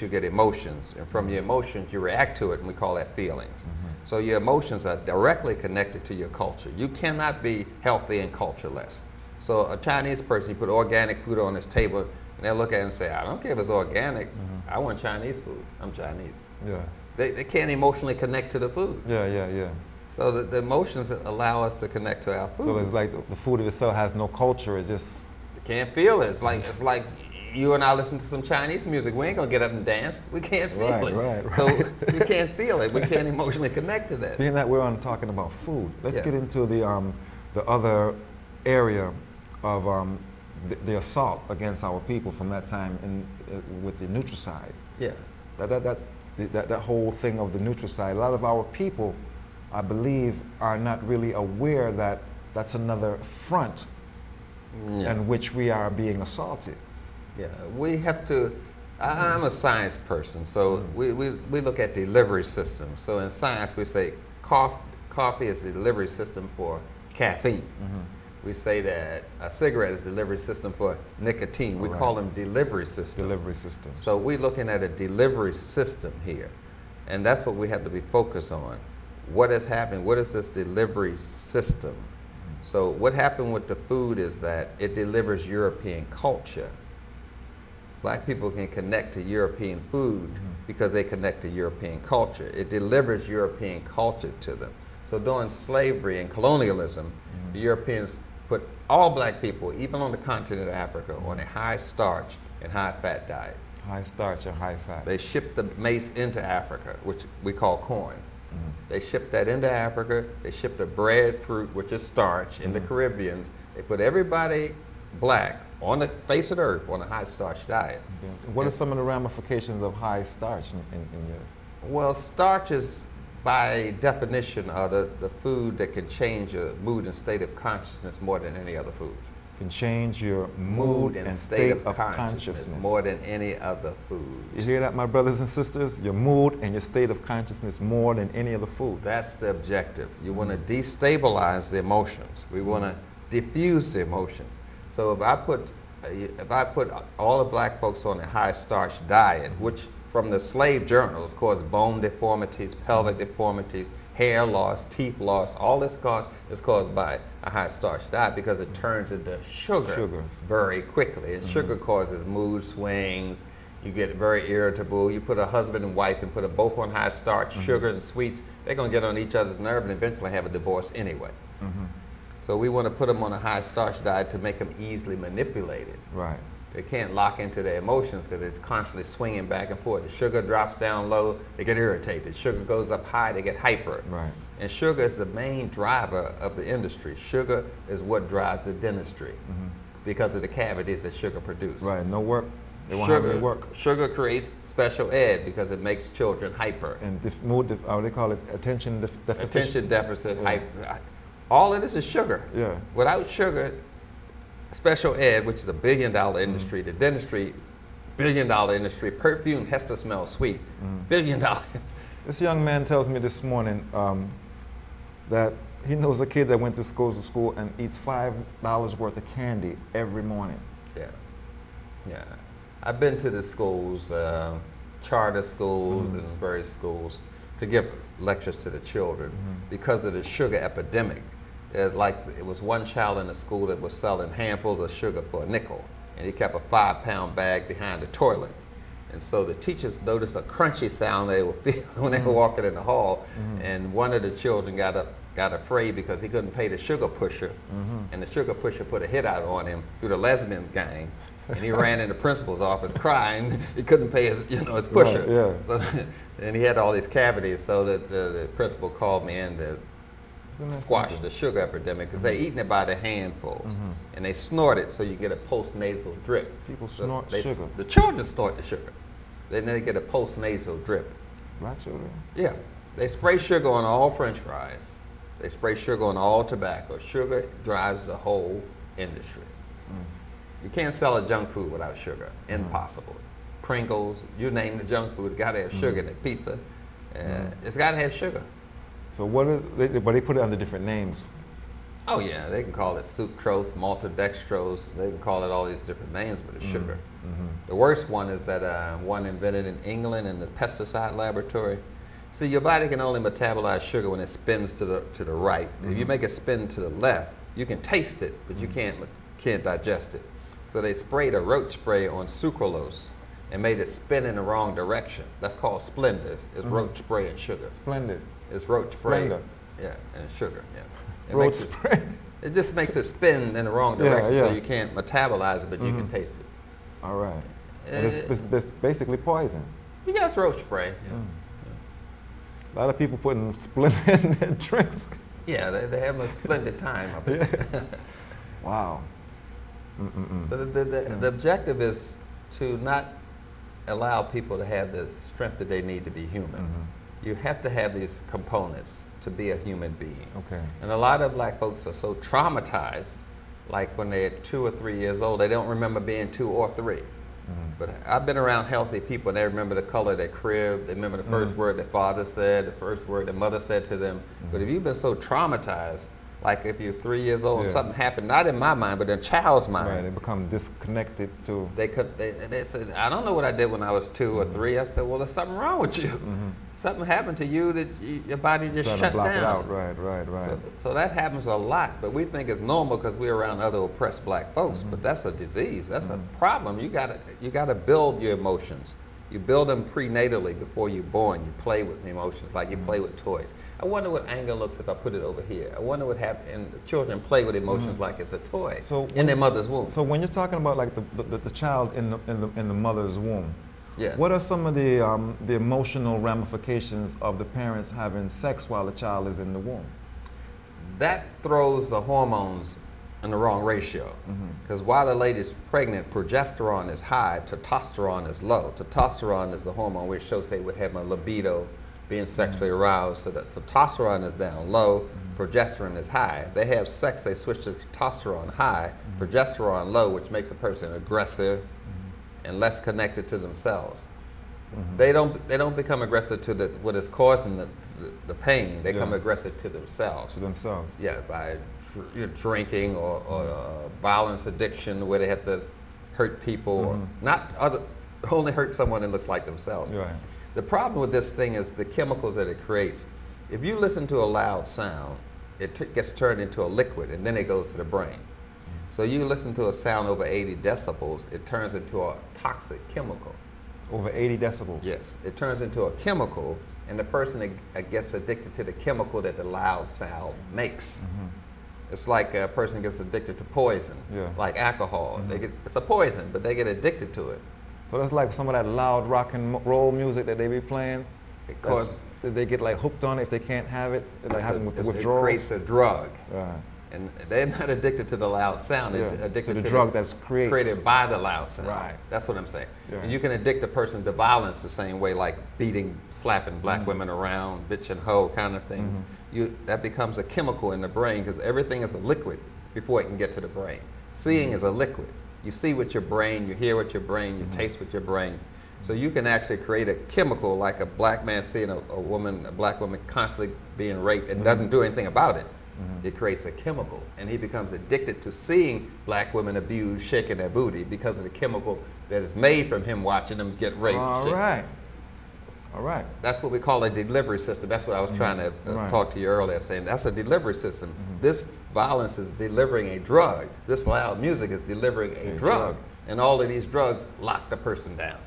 you get emotions, and from your emotions you react to it, and we call that feelings. So your emotions are directly connected to your culture. You cannot be healthy and cultureless. So a Chinese person, you put organic food on his table, and they'll look at it and say, I don't care if it's organic, I want Chinese food, I'm Chinese. Yeah. They can't emotionally connect to the food. Yeah. So the emotions allow us to connect to our food. So it's like the food itself has no culture, it just... You can't feel it. It's like you and I listen to some Chinese music. We ain't gonna get up and dance. We can't feel it. Right. So we can't feel it. We can't emotionally connect to that. Being that we're on talking about food, let's Yes. get into the other area of the assault against our people from that time with the nutricide. Yeah. That whole thing of the nutricide. A lot of our people, I believe, are not really aware that that's another front in which we are being assaulted. Yeah, we have to, I'm a science person, so we look at delivery systems. So in science we say coffee is the delivery system for caffeine. We say that a cigarette is the delivery system for nicotine. We call them delivery systems. Delivery systems. So we're looking at a delivery system here, and that's what we have to be focused on. What has happened? What is this delivery system? So what happened with the food is that it delivers European culture. Black people can connect to European food because they connect to European culture. It delivers European culture to them. So during slavery and colonialism, the Europeans put all black people, even on the continent of Africa, on a high starch and high fat diet. High starch and high fat. They shipped the maize into Africa, which we call corn. They shipped that into Africa. They shipped the breadfruit, which is starch, in the Caribbeans. They put everybody black on the face of the earth on a high starch diet. What are some of the ramifications of high starch in your... Well, starches, by definition, are the food that can change your mood and state of consciousness more than any other food. Can change your mood and state of consciousness more than any other food. You hear that, my brothers and sisters? Your mood and your state of consciousness more than any other food. That's the objective. You want to destabilize the emotions. We want to diffuse the emotions. So if I put all the black folks on a high starch diet, which from the slave journals caused bone deformities, pelvic deformities, hair loss, teeth loss, all this is caused by a high starch diet because it turns into sugar very quickly. And sugar causes mood swings. You get very irritable. You put a husband and wife and put them both on high starch, sugar and sweets, they're going to get on each other's nerve and eventually have a divorce anyway. So we want to put them on a high starch diet to make them easily manipulated. Right. They can't lock into their emotions because it's constantly swinging back and forth. The sugar drops down low, they get irritated. Sugar goes up high, they get hyper. Right. And sugar is the main driver of the industry. Sugar is what drives the dentistry because of the cavities that sugar produces. Right, no work. They won't have any work. Sugar creates special ed because it makes children hyper. And they call it attention deficit. Attention deficit, hyper. All of this is sugar. Yeah. Without sugar, special ed, which is a billion-dollar industry, the dentistry, billion-dollar industry, perfume has to smell sweet, billion-dollar. This young man tells me this morning that he knows a kid that went to school and eats $5 worth of candy every morning. Yeah. I've been to the schools, charter schools and various schools, to give lectures to the children because of the sugar epidemic. Like it was one child in the school that was selling handfuls of sugar for a nickel, and he kept a 5-pound bag behind the toilet. And so the teachers noticed a crunchy sound they would feel when they were walking in the hall, and one of the children got afraid because he couldn't pay the sugar pusher, and the sugar pusher put a hit out on him through the lesbian gang, and he ran in the principal's office crying he couldn't pay his pusher. Right, So, and he had all these cavities, so that the principal called me in to squash the sugar epidemic because they're eating it by the handfuls, and they snort it so you get a post-nasal drip. People snort sugar. The children snort the sugar. Then they get a post-nasal drip. Black children? Yeah. They spray sugar on all French fries. They spray sugar on all tobacco. Sugar drives the whole industry. You can't sell a junk food without sugar. Impossible. Pringles, you name the junk food, got to have sugar in it. Pizza, it's got to have sugar. So but they put it under different names. Oh yeah, they can call it sucrose, maltodextrose. They can call it all these different names, but it's sugar. The worst one is that one invented in England in the pesticide laboratory. See, your body can only metabolize sugar when it spins to the right. If you make it spin to the left, you can taste it, but you can't digest it. So they sprayed a roach spray on sucralose and made it spin in the wrong direction. That's called Splenda. It's roach spray and sugar. Splendid. It's roach spray. Splenda. Yeah, and sugar. Yeah. Roach spray. It just makes it spin in the wrong direction, yeah. so you can't metabolize it, but you can taste it. All right. It's basically poison. Yeah, it's roach spray. Yeah. A lot of people putting Splenda in their drinks. Yeah, they have a splendid time up there. Wow. But the objective is to not allow people to have the strength that they need to be human. You have to have these components to be a human being. Okay. And a lot of black folks are so traumatized, like when they're 2 or 3 years old, they don't remember being 2 or 3. But I've been around healthy people and they remember the color of their crib, they remember the first word their father said, the first word their mother said to them. But if you've been so traumatized, like if you're 3 years old and something happened, not in my mind, but in a child's mind. Right, they become disconnected to... They said, I don't know what I did when I was 2 or 3. I said, well, there's something wrong with you. Something happened to you that your body just shut block down. It out. Right. So that happens a lot, but we think it's normal because we're around other oppressed black folks, but that's a disease, that's a problem. You gotta build your emotions. You build them prenatally before you're born. You play with emotions like you play with toys. I wonder what anger looks if I put it over here. I wonder what happens, and children play with emotions like it's a toy in their mother's womb. So when you're talking about like the child in the mother's womb, yes. What are some of the emotional ramifications of the parents having sex while the child is in the womb? That throws the hormones in the wrong ratio. Because while the lady's pregnant, progesterone is high, testosterone is low. Testosterone is the hormone which shows they would have a libido, being sexually aroused. So that testosterone is down low, progesterone is high. They have sex, they switch to testosterone high, progesterone low, which makes a person aggressive and less connected to themselves. They don't become aggressive to what is causing the pain. They become aggressive to themselves. Yeah, by drinking or violence addiction, where they have to hurt people, or only hurt someone that looks like themselves. Right. The problem with this thing is the chemicals that it creates. If you listen to a loud sound, it gets turned into a liquid, and then it goes to the brain. So you listen to a sound over 80 decibels, it turns into a toxic chemical. Over 80 decibels? Yes, it turns into a chemical, and the person gets addicted to the chemical that the loud sound makes. It's like a person gets addicted to poison, like alcohol. It's a poison, but they get addicted to it. So that's like some of that loud rock and roll music that they be playing? Because they get like hooked on it if they can't have it? Like having withdrawals? It creates a drug. Right. And they're not addicted to the loud sound. They're addicted to the drug that's created by the loud sound. Right. That's what I'm saying. And you can addict a person to violence the same way, like beating, slapping black women around, bitch and hoe kind of things. That becomes a chemical in the brain because everything is a liquid before it can get to the brain. Seeing is a liquid. You see with your brain, you hear with your brain, you taste with your brain. So you can actually create a chemical like a black man seeing a black woman constantly being raped and doesn't do anything about it. It creates a chemical, and he becomes addicted to seeing black women abused, shaking their booty because of the chemical that is made from him watching them get raped. All right. That's what we call a delivery system. That's what I was trying to talk to you earlier, saying that's a delivery system. This violence is delivering a drug. This loud music is delivering a drug. And all of these drugs lock the person down.